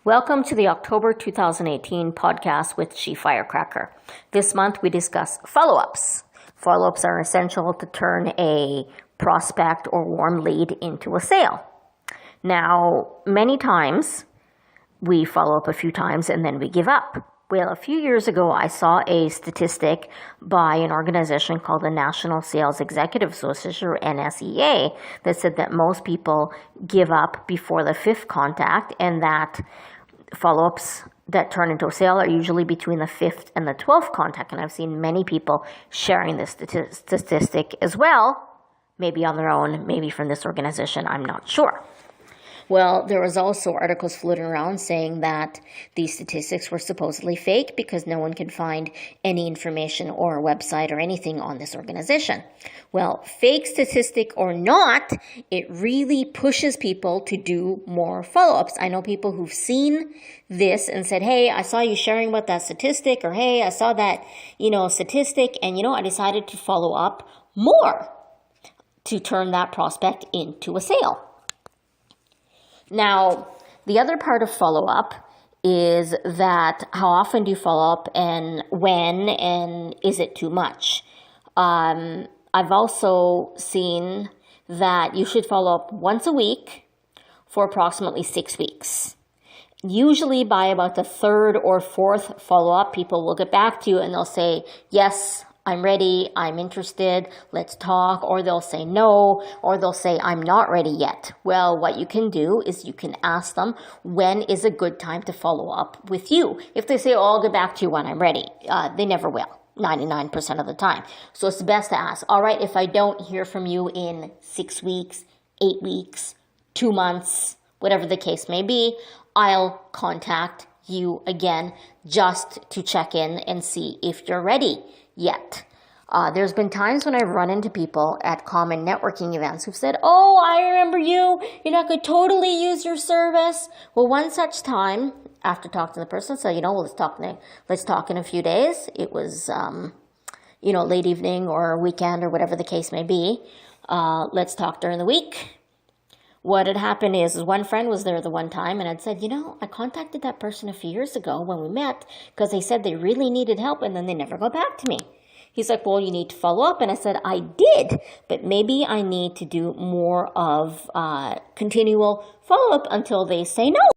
Welcome to the October 2018 podcast with She Firecracker. This month we discuss follow-ups. Follow-ups are essential to turn a prospect or warm lead into a sale. Now, many times we follow up a few times and then we give up. Well, a few years ago, I saw a statistic by an organization called the National Sales Executive Association, or NSEA, that said that most people give up before the fifth contact, and that follow-ups that turn into a sale are usually between the fifth and the 12th contact. And I've seen many people sharing this statistic as well, maybe on their own, maybe from this organization, I'm not sure. Well, there was also articles floating around saying that these statistics were supposedly fake because no one could find any information or a website or anything on this organization. Well, fake statistic or not, it really pushes people to do more follow-ups. I know people who've seen this and said, hey, I saw you sharing about that statistic, or hey, I saw that, statistic, and I decided to follow up more to turn that prospect into a sale. Now, the other part of follow-up is that how often do you follow up and when, and is it too much? I've also seen that you should follow up once a week for approximately 6 weeks. Usually by about the third or fourth follow-up, people will get back to you and they'll say, yes, I'm ready, I'm interested, let's talk, or they'll say no, or they'll say, I'm not ready yet. Well, what you can do is you can ask them, when is a good time to follow up with you? If they say, oh, I'll get back to you when I'm ready, they never will, 99% of the time. So it's best to ask, all right, if I don't hear from you in 6 weeks, 8 weeks, 2 months, whatever the case may be, I'll contact you again just to check in and see if you're ready yet. There's been times when I've run into people at common networking events who've said, oh, I remember you, I could totally use your service. Well, one such time, after talking to the person, so, let's talk in a few days. It was, late evening or weekend or whatever the case may be. Let's talk during the week. What had happened is one friend was there the one time and had said, I contacted that person a few years ago when we met because they said they really needed help and then they never got back to me. He's like, well, you need to follow up. And I said, I did, but maybe I need to do more of continual follow-up until they say no.